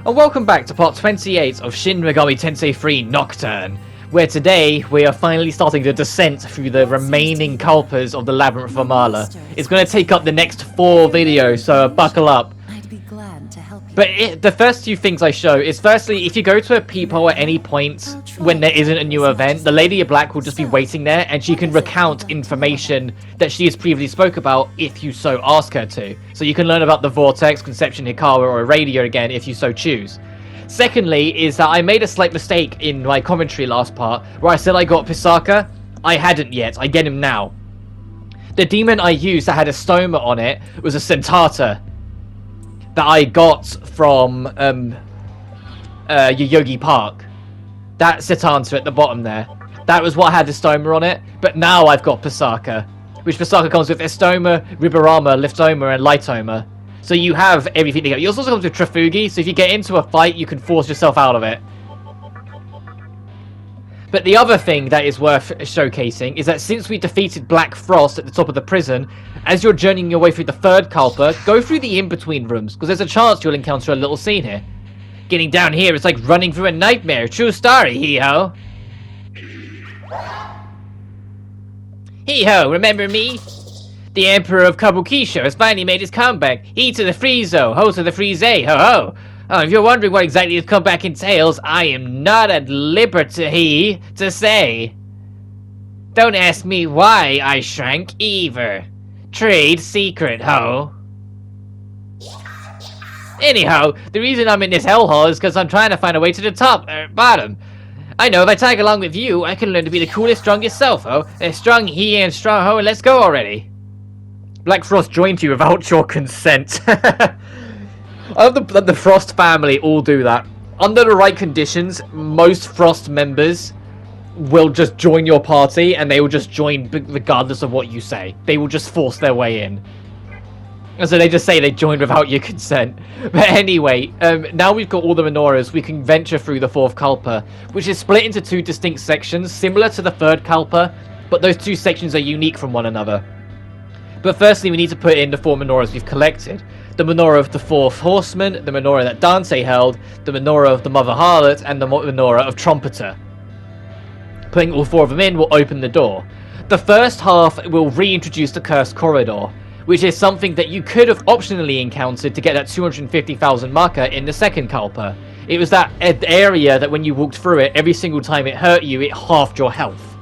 and welcome back to part 28 of Shin Megami Tensei 3 Nocturne, where today we are finally starting the descent through the remaining Kalpas of the Labyrinth of Amala. It's going to take up the next 4 videos, so buckle up. I'd be glad to help you. But the first few things I show is, firstly, if you go to a peephole at any point when there isn't a new event, the Lady of Black will just be waiting there, and she can recount information that she has previously spoke about if you so ask her to. So you can learn about the Vortex, Conception Hikawa, or Irradia again if you so choose. Secondly, is that I made a slight mistake in my commentary last part, where I said I got Pisaka. I hadn't yet. I get him now. The demon I used that had a stoma on it was a Centaur that I got from Yoyogi Park. That Centaur at the bottom there. That was what had the stoma on it, but now I've got Pisaka, which Pisaka comes with Estoma, Riborama, Liftoma, and Lightoma. So you have everything together. You also comes with Trafugi, so if you get into a fight, you can force yourself out of it. But the other thing that is worth showcasing is that since we defeated Black Frost at the top of the prison, as you're journeying your way through the third Kalpa, go through the in-between rooms, because there's a chance you'll encounter a little scene here. Getting down here is like running through a nightmare. True story, hee-ho. Hee-ho, remember me? The Emperor of Kabukisho has finally made his comeback. He to the Friezo, ho to the Frieze, ho-ho. Oh, if you're wondering what exactly his comeback entails, I am not at liberty to say. Don't ask me why I shrank either. Trade secret, ho. Anyhow, the reason I'm in this hellhole is because I'm trying to find a way to the top, bottom. I know if I tag along with you, I can learn to be the coolest, strongest self, ho. Strong he and strong ho, and let's go already. Black Frost joined you without your consent. I love the Frost family all do that. Under the right conditions, most Frost members will just join your party, and they will just join regardless of what you say. They will just force their way in. And so they just say they joined without your consent. But anyway, now we've got all the menorahs, we can venture through the 4th Kalpa, which is split into 2 distinct sections, similar to the 3rd Kalpa, but those 2 sections are unique from one another. But firstly, we need to put in the 4 menorahs we've collected. The menorah of the 4th Horseman, the menorah that Dante held, the menorah of the Mother Harlot, and the menorah of Trumpeter. Putting all 4 of them in will open the door. The first half will reintroduce the Cursed Corridor, which is something that you could have optionally encountered to get that 250,000 marker in the 2nd Kalpa. It was that area that when you walked through it, every single time it hurt you, it halved your health.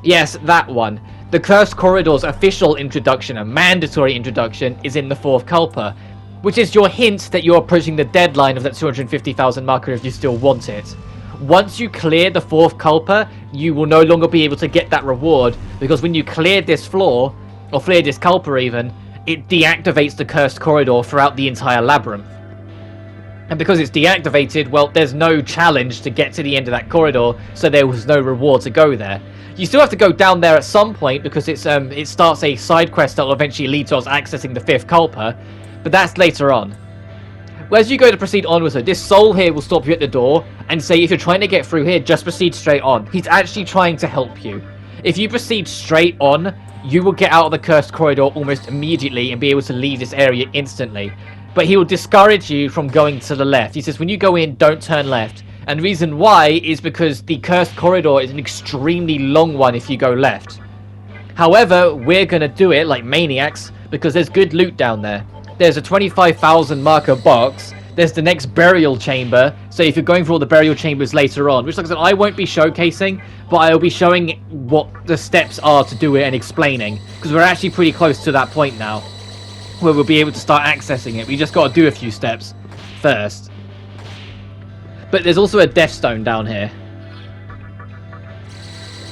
Yes, that one. The Cursed Corridor's official introduction, a mandatory introduction, is in the 4th Kalpa, which is your hint that you're approaching the deadline of that 250,000 marker if you still want it. Once you clear the 4th Kalpa, you will no longer be able to get that reward, because when you clear this floor, or clear this Kalpa even, it deactivates the Cursed Corridor throughout the entire labyrinth. And because it's deactivated, well, there's no challenge to get to the end of that corridor, so there was no reward to go there. You still have to go down there at some point, because it starts a side quest that will eventually lead to us accessing the 5th Kalpa, but that's later on. Well, as you go to proceed onwards, this soul here will stop you at the door and say if you're trying to get through here, just proceed straight on. He's actually trying to help you. If you proceed straight on, you will get out of the Cursed Corridor almost immediately and be able to leave this area instantly. But he will discourage you from going to the left. He says when you go in, don't turn left. And the reason why is because the Cursed Corridor is an extremely long one if you go left. However, we're going to do it like maniacs because there's good loot down there. There's a 25,000 marker box. There's the next burial chamber. So if you're going for all the burial chambers later on, which like I said, I won't be showcasing, but I'll be showing what the steps are to do it and explaining. Because we're actually pretty close to that point now, where we'll be able to start accessing it. We just got to do a few steps first. But there's also a Death Stone down here.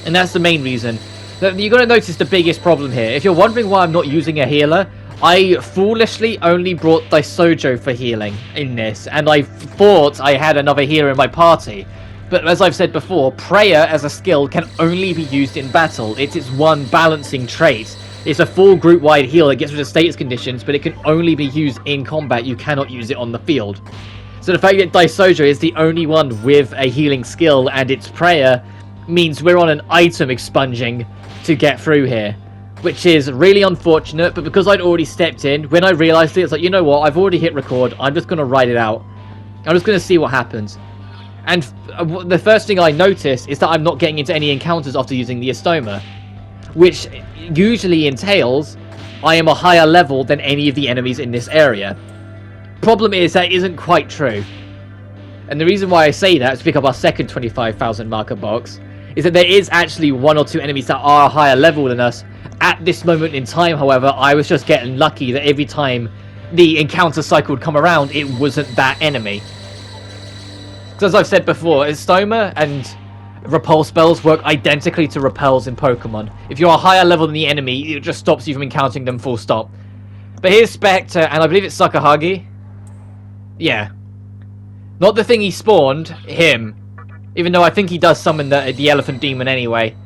And that's the main reason. You're going to notice the biggest problem here. If you're wondering why I'm not using a healer, I foolishly only brought Daisojo for healing in this. And I thought I had another healer in my party. But as I've said before, prayer as a skill can only be used in battle. It's its one balancing trait. It's a full group-wide heal that gets rid of status conditions, but it can only be used in combat. You cannot use it on the field. So the fact that Daisojo is the only one with a healing skill and its prayer means we're on an item expunging to get through here. Which is really unfortunate, but because I'd already stepped in, when I realised it, it's like, you know what, I've already hit record, I'm just going to write it out. I'm just going to see what happens. And the first thing I notice is that I'm not getting into any encounters after using the Estoma, which usually entails I am a higher level than any of the enemies in this area. Problem is that isn't quite true. And the reason why I say that is to pick up our second 25,000 marker box, is that there is actually 1 or 2 enemies that are a higher level than us. At this moment in time, however, I was just getting lucky that every time the encounter cycle would come around, it wasn't that enemy. Because as I've said before, Estoma and repel spells work identically to repels in Pokemon. If you're a higher level than the enemy, it just stops you from encountering them full stop. But here's Spectre, and I believe it's Sakahagi. Yeah. Not the thing he spawned, him. Even though I think he does summon the Elephant Demon anyway.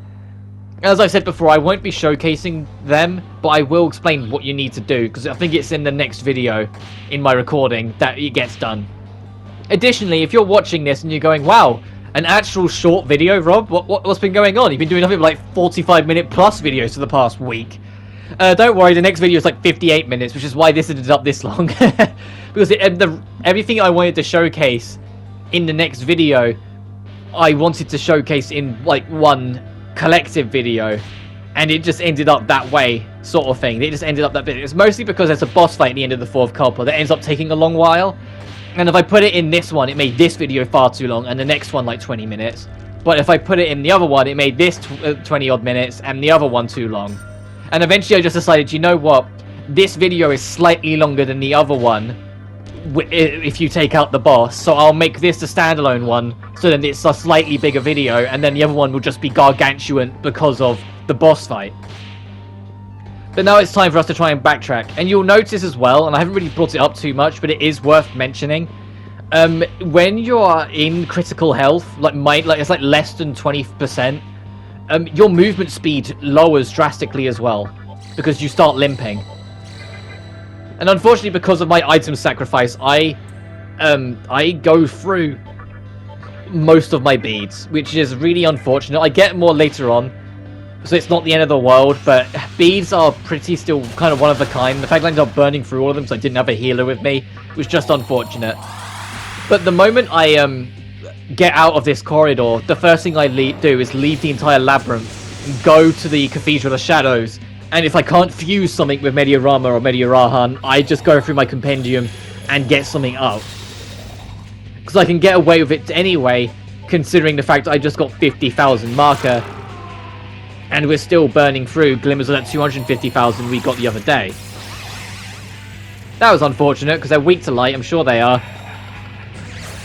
As I said before, I won't be showcasing them, but I will explain what you need to do, because I think it's in the next video in my recording that it gets done. Additionally, if you're watching this and you're going, wow, an actual short video, Rob? What's been going on? You've been doing nothing but like 45-minute plus videos for the past week. Don't worry, the next video is like 58 minutes, which is why this ended up this long. Because everything I wanted to showcase in the next video, I wanted to showcase in like one collective video. And it just ended up that way, sort of thing. It just ended up that bit. It's mostly because there's a boss fight at the end of the 4th Kalpa that ends up taking a long while. And if I put it in this one, it made this video far too long, and the next one like 20 minutes. But if I put it in the other one, it made this 20 odd minutes, and the other one too long. And eventually I just decided, you know what? This video is slightly longer than the other one, if you take out the boss. So I'll make this a standalone one, so then it's a slightly bigger video, and then the other one will just be gargantuan because of the boss fight. But now it's time for us to try and backtrack. And you'll notice as well, and I haven't really brought it up too much, but it is worth mentioning. When you're in critical health, it's like less than 20%, your movement speed lowers drastically as well, because you start limping. And unfortunately, because of my item sacrifice, I go through most of my beads, which is really unfortunate. I get more later on, so it's not the end of the world, but beads are pretty still kind of one of a kind. The fact that I ended up burning through all of them, so I didn't have a healer with me, was just unfortunate. But the moment I get out of this corridor, the first thing I do is leave the entire labyrinth and go to the Cathedral of Shadows. And if I can't fuse something with Mediarama or Mediarahan, I just go through my compendium and get something up. Because I can get away with it anyway, considering the fact I just got 50,000 marker. And we're still burning through glimmers of that 250,000 we got the other day. That was unfortunate, because they're weak to light, I'm sure they are.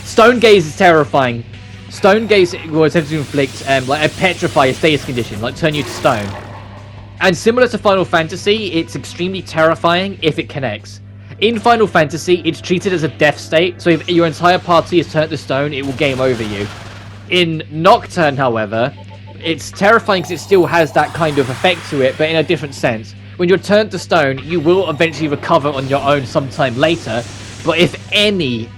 Stone Gaze is terrifying. Stone Gaze will attempt to inflict like a petrify, a status condition, like turn you to stone. And similar to Final Fantasy, it's extremely terrifying if it connects. In Final Fantasy, it's treated as a death state, so if your entire party is turned to stone, it will game over you. In Nocturne, however, it's terrifying because it still has that kind of effect to it, but in a different sense. When you're turned to stone, you will eventually recover on your own sometime later, but if any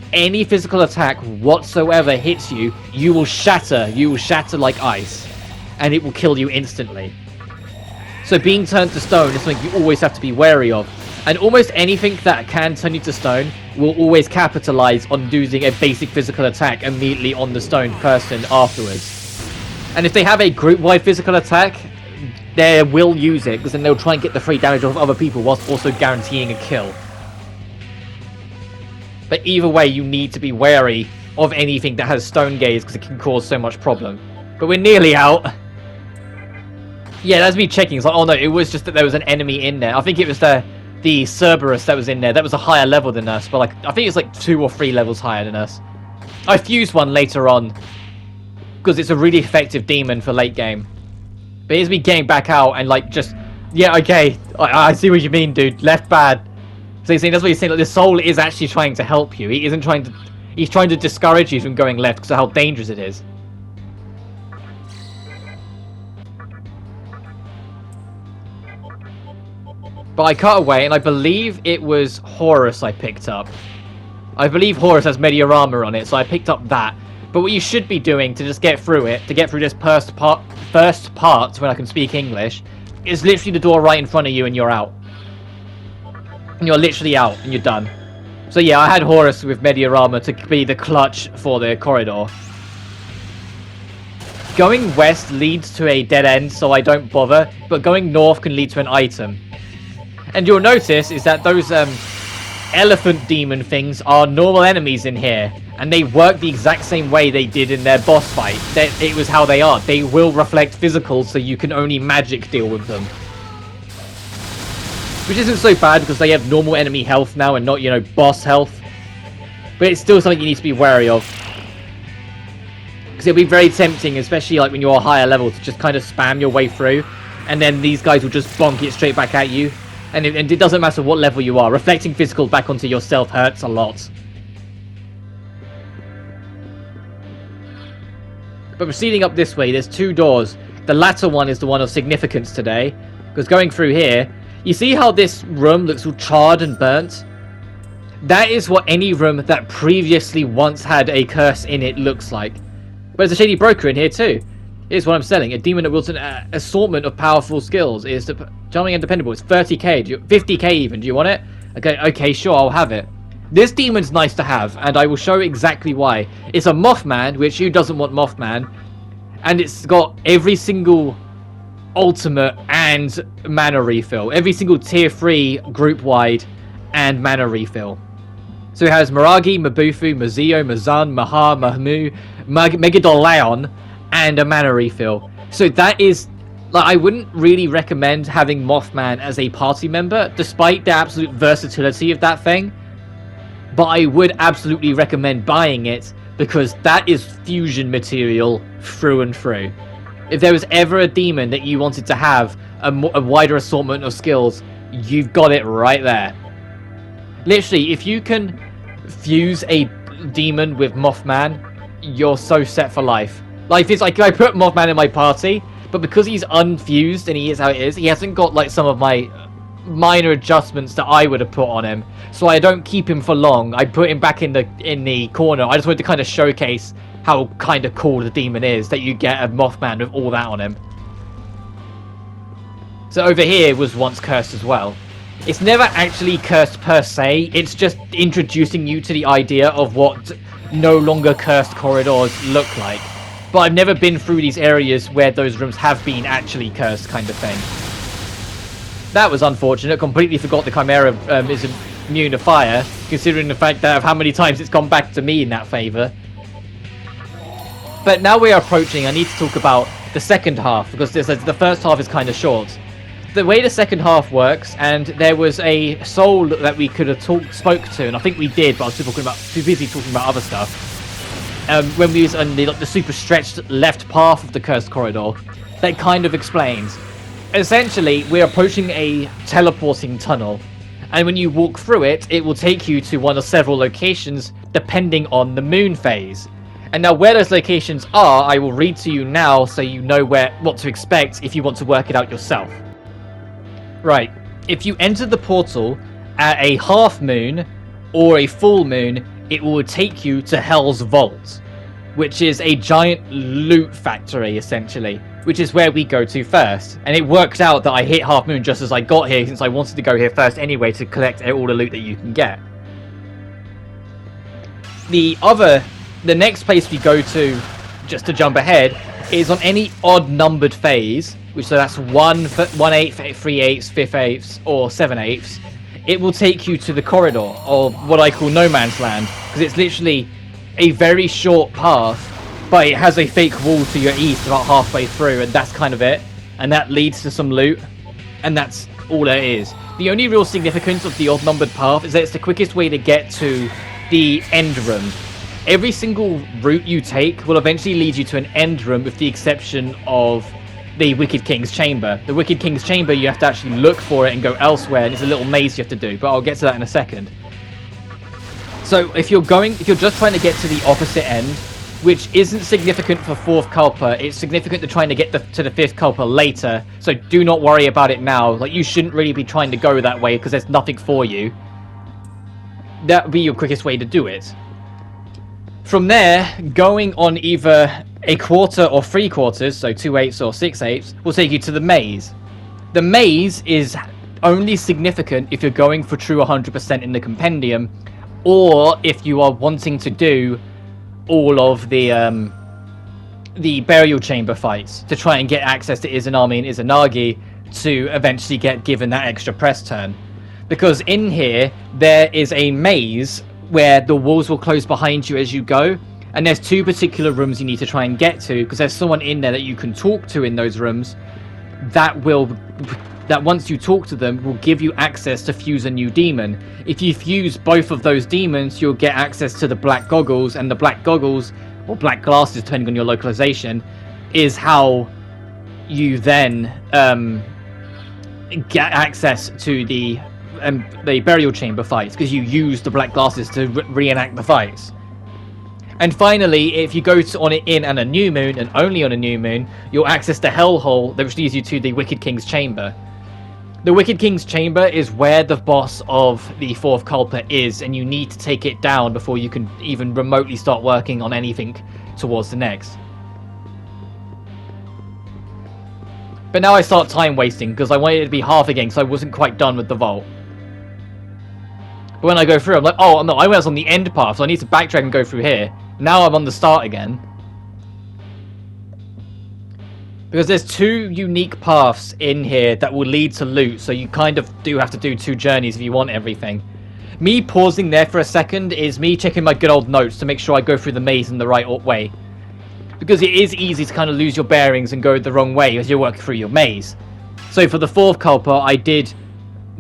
physical attack whatsoever hits you, you will shatter like ice, and it will kill you instantly. So being turned to stone is something you always have to be wary of, and almost anything that can turn you to stone will always capitalize on using a basic physical attack immediately on the stoned person afterwards. And if they have a group-wide physical attack, they will use it, because then they'll try and get the free damage off other people whilst also guaranteeing a kill. But either way, you need to be wary of anything that has Stone Gaze, because it can cause so much problem. But we're nearly out. Yeah, that's me checking. It's like, oh no, it was just that there was an enemy in there. I think it was the Cerberus that was in there. That was a higher level than us, but I think it's like 2 or 3 levels higher than us. I fused one later on, because it's a really effective demon for late game. But here's me getting back out and yeah, okay, I see what you mean, dude. Left bad. So he's saying, that's what he's saying, like the soul is actually trying to help you. He isn't trying to, he's trying to discourage you from going left because of how dangerous it is. But I cut away, and I believe it was Horus I picked up. I believe Horus has Mediarama on it, so I picked up that. But what you should be doing to just get through it, to get through this first part, when I can speak English, is literally the door right in front of you and you're out. And you're literally out, and you're done. So yeah, I had Horus with Mediarama to be the clutch for the corridor. Going west leads to a dead end, so I don't bother, but going north can lead to an item. And you'll notice is that those elephant demon things are normal enemies in here, and they work the exact same way they did in their boss fight. It was how they are. They will reflect physical, so you can only magic deal with them. Which isn't so bad because they have normal enemy health now and not, you know, boss health. But it's still something you need to be wary of. Because it'll be very tempting, especially like when you're a higher level, to just kind of spam your way through. And then these guys will just bonk it straight back at you. And it doesn't matter what level you are. Reflecting physical back onto yourself hurts a lot. But proceeding up this way, there's two doors. The latter one is the one of significance today. Because going through here, you see how this room looks all charred and burnt? That is what any room that previously once had a curse in it looks like. But there's a shady broker in here too. Here's what I'm selling. A demon that wields an assortment of powerful skills. It is charming and dependable. It's 30k, 50k even. Do you want it? Okay, sure, I'll have it. This demon's nice to have, and I will show exactly why. It's a Mothman, which who doesn't want Mothman? And it's got every single ultimate and mana refill. Every single tier 3 group wide and mana refill. So it has Miragi, Mabufu, Mazio, Mazan, Maha, Mahmu, Megadolaon, and a mana refill. So that is, like, I wouldn't really recommend having Mothman as a party member, despite the absolute versatility of that thing. But I would absolutely recommend buying it, because that is fusion material through and through. If there was ever a demon that you wanted to have a wider assortment of skills, you've got it right there. Literally, if you can fuse a demon with Mothman, you're so set for life. Like, it's like I put Mothman in my party, but because he's unfused and he is how it is, he hasn't got like some of my minor adjustments that I would have put on him. So I don't keep him for long. I put him back in the corner. I just wanted to kind of showcase how kind of cool the demon is, that you get a Mothman with all that on him. So over here was once cursed as well. It's never actually cursed per se, it's just introducing you to the idea of what no longer cursed corridors look like. But I've never been through these areas where those rooms have been actually cursed, kind of thing. That was unfortunate. Completely forgot the Chimera is immune to fire, considering the fact that of how many times it's gone back to me in that favour. But now we're approaching, I need to talk about the second half, because the first half is kind of short. The way the second half works, and there was a soul that we could have spoke to, and I think we did, but I was too busy talking about other stuff. When we was on the super stretched left path of the cursed corridor, that kind of explains. Essentially, we're approaching a teleporting tunnel, and when you walk through it, it will take you to one of several locations depending on the moon phase. And now where those locations are, I will read to you now so you know what to expect if you want to work it out yourself. Right, if you enter the portal at a half moon or a full moon, it will take you to Hell's Vault, which is a giant loot factory, essentially, which is where we go to first. And it works out that I hit half moon just as I got here, since I wanted to go here first anyway to collect all the loot that you can get. The next place we go to, just to jump ahead, is on any odd numbered phase, which so that's 1/8, 3/8, 5/8, or 7/8. It will take you to the corridor, or what I call no man's land, because it's literally a very short path, but it has a fake wall to your east about halfway through, and that's kind of it. And that leads to some loot, and that's all there is. The only real significance of the odd numbered path is that it's the quickest way to get to the end room. Every single route you take will eventually lead you to an end room, with the exception of the Wicked King's Chamber. The Wicked King's Chamber, you have to actually look for it and go elsewhere, and it's a little maze you have to do, but I'll get to that in a second. So if you're just trying to get to the opposite end, which isn't significant for 4th Kalpa, it's significant to trying to get to the 5th Kalpa later, so do not worry about it now. Like, you shouldn't really be trying to go that way, because there's nothing for you. That would be your quickest way to do it. From there, going on either a quarter or 3/4, so 2/8 or 6/8, will take you to the maze. The maze is only significant if you're going for true 100% in the compendium, or if you are wanting to do all of the burial chamber fights to try and get access to Izanami and Izanagi to eventually get given that extra press turn. Because in here, there is a maze where the walls will close behind you as you go, and there's 2 particular rooms you need to try and get to, because there's someone in there that you can talk to in those rooms that once you talk to them will give you access to fuse a new demon. If you fuse both of those demons, you'll get access to the black goggles, and the black goggles, or black glasses depending on your localization, is how you then get access to the burial chamber fights, because you use the black glasses to reenact the fights. And finally, if you go on it in a new moon, and only on a new moon, you'll access the Hellhole, which leads you to the Wicked King's Chamber. The Wicked King's Chamber is where the boss of the 4th Kalpa is, and you need to take it down before you can even remotely start working on anything towards the next. But now I start time wasting, because I wanted it to be half again, because I wasn't quite done with the vault. But when I go through, I'm like, oh no, I was on the end path, so I need to backtrack and go through here. Now I'm on the start again. Because there's 2 unique paths in here that will lead to loot, so you kind of do have to do 2 journeys if you want everything. Me pausing there for a second is me checking my good old notes to make sure I go through the maze in the right way. Because it is easy to kind of lose your bearings and go the wrong way as you work through your maze. So for the 4th Kalpa, I did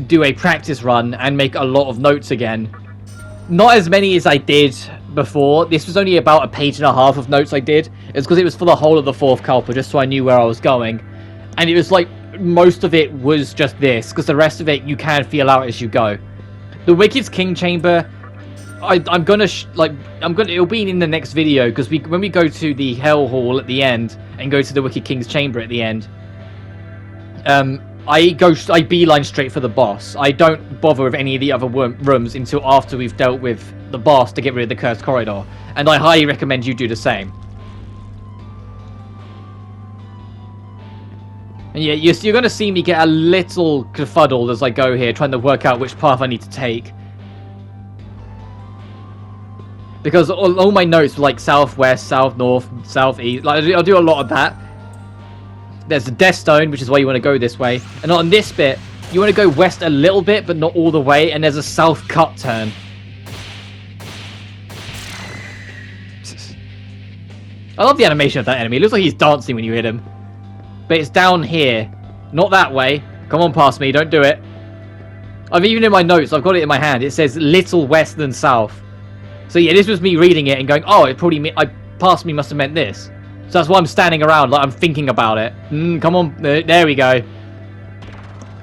do a practice run and make a lot of notes again. Not as many as I did before. This was only about 1.5 pages of notes I did. It's because it was for the whole of the 4th Kalpa, just so I knew where I was going. And it was like, most of it was just this, because the rest of it you can feel out as you go. The Wicked King Chamber, it'll be in the next video, because when we go to the Hell Hall at the end, and go to the Wicked King's Chamber at the end, I beeline straight for the boss. I don't bother with any of the other rooms until after we've dealt with the boss to get rid of the Cursed Corridor. And I highly recommend you do the same. And yeah, you're going to see me get a little confuddled as I go here, trying to work out which path I need to take. Because all my notes were like southwest, south, north, southeast. Like, I'll do a lot of that. There's the Death Stone, which is why you want to go this way. And on this bit, you want to go west a little bit, but not all the way. And there's a south cut turn. I love the animation of that enemy. It looks like he's dancing when you hit him. But it's down here. Not that way. Come on past me. Don't do it. Even in my notes, I've got it in my hand. It says little west than south. So yeah, this was me reading it and going, oh, it probably past me must have meant this. So that's why I'm standing around, like I'm thinking about it. Come on, there we go.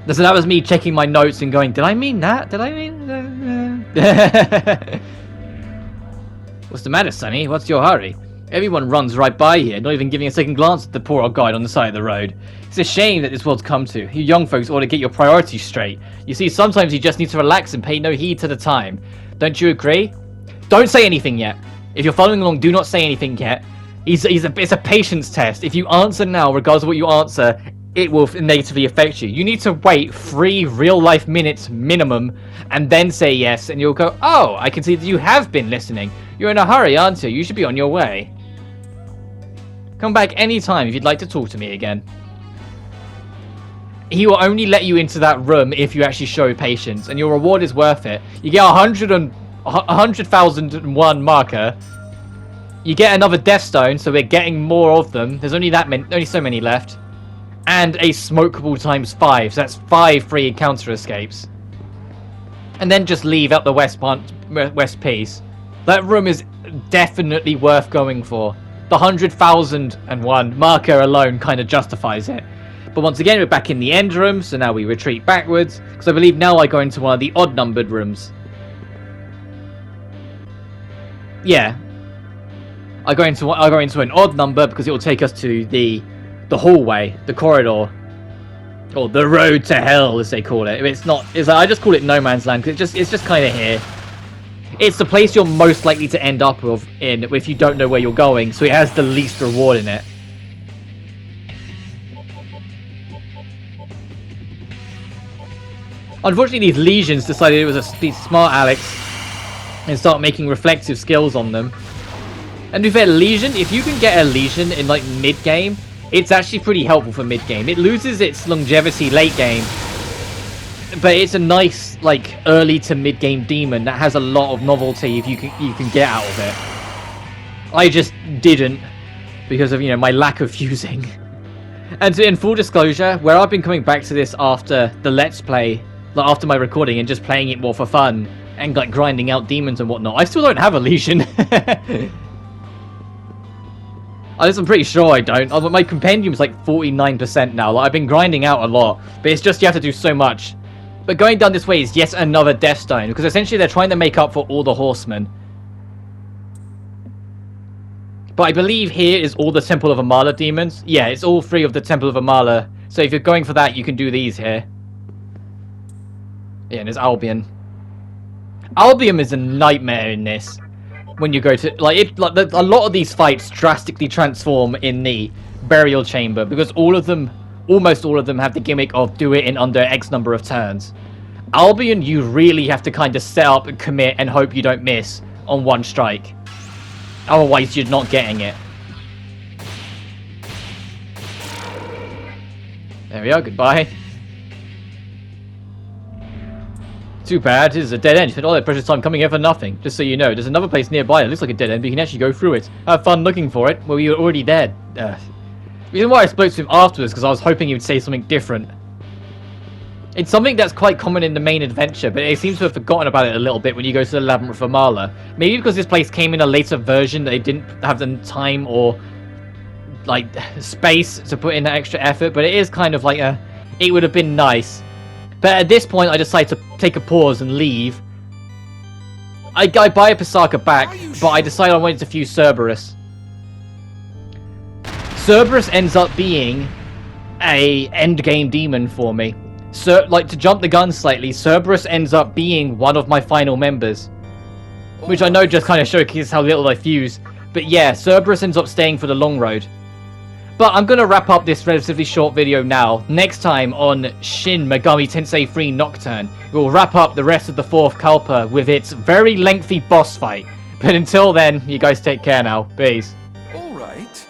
So that was me checking my notes and going, did I mean that? Did I mean that? What's the matter, Sonny? What's your hurry? Everyone runs right by here, not even giving a second glance at the poor old guide on the side of the road. It's a shame that this world's come to. You young folks ought to get your priorities straight. You see, sometimes you just need to relax and pay no heed to the time. Don't you agree? Don't say anything yet. If you're following along, do not say anything yet. It's a patience test. If you answer now, regardless of what you answer, it will negatively affect you. You need to wait 3 real-life minutes minimum, and then say yes, and you'll go, oh, I can see that you have been listening. You're in a hurry, aren't you? You should be on your way. Come back anytime if you'd like to talk to me again. He will only let you into that room if you actually show patience, and your reward is worth it. You get 100,001 marker. You get another Death Stone, so we're getting more of them. There's only so many left. And a smokable ×5, so that's 5 free encounter escapes. And then just leave out the west piece. That room is definitely worth going for. The 100,001 marker alone kind of justifies it. But once again, we're back in the end room, so now we retreat backwards. Because I believe now I go into one of the odd-numbered rooms. Yeah. I go into an odd number because it will take us to the hallway, the corridor, or the road to hell, as they call it. I just call it no man's land because it's just kind of here. It's the place you're most likely to end up in if you don't know where you're going, so it has the least reward in it. Unfortunately, these legions decided it was a smart Alex and start making reflective skills on them. And to be fair, Legion, if you can get a Legion in like mid-game, it's actually pretty helpful for mid-game. It loses its longevity late-game, but it's a nice like early to mid-game demon that has a lot of novelty if you can get out of it. I just didn't because of, you know, my lack of fusing. And in full disclosure, where I've been coming back to this after the Let's Play, like after my recording, and just playing it more for fun and like grinding out demons and whatnot, I still don't have a Legion. I'm pretty sure I don't. My compendium's like 49% now. Like, I've been grinding out a lot, but it's just you have to do so much. But going down this way is yet another Death Stone, because essentially they're trying to make up for all the Horsemen. But I believe here is all the Temple of Amala demons. Yeah, it's all 3 of the Temple of Amala. So if you're going for that, you can do these here. Yeah, and there's Albion. Albion is a nightmare in this. When you go to a lot of these fights drastically transform in the burial chamber because almost all of them have the gimmick of do it in under X number of turns. Albion, you really have to kind of set up and commit and hope you don't miss on one strike. Otherwise, you're not getting it. There we are. Goodbye. Too bad, this is a dead end. You spent all that precious time coming here for nothing. Just so you know, there's another place nearby that looks like a dead end, but you can actually go through it. Have fun looking for it. Well, you were already dead. The reason why I spoke to him afterwards because I was hoping he would say something different. It's something that's quite common in the main adventure, but it seems to have forgotten about it a little bit when you go to the Labyrinth of Amala. Maybe because this place came in a later version, they didn't have the time or like space to put in that extra effort, but it is kind of like it would have been nice. But at this point, I decided to take a pause and leave. I buy a Pisarca back, but I decided I wanted to fuse Cerberus. Cerberus ends up being a endgame demon for me. Like, to jump the gun slightly, Cerberus ends up being one of my final members. Which I know just kind of showcases how little I fuse. But yeah, Cerberus ends up staying for the long road. But I'm going to wrap up this relatively short video now. Next time on Shin Megami Tensei 3 Nocturne, we'll wrap up the rest of the 4th Kalpa with its very lengthy boss fight. But until then, you guys take care now. Peace.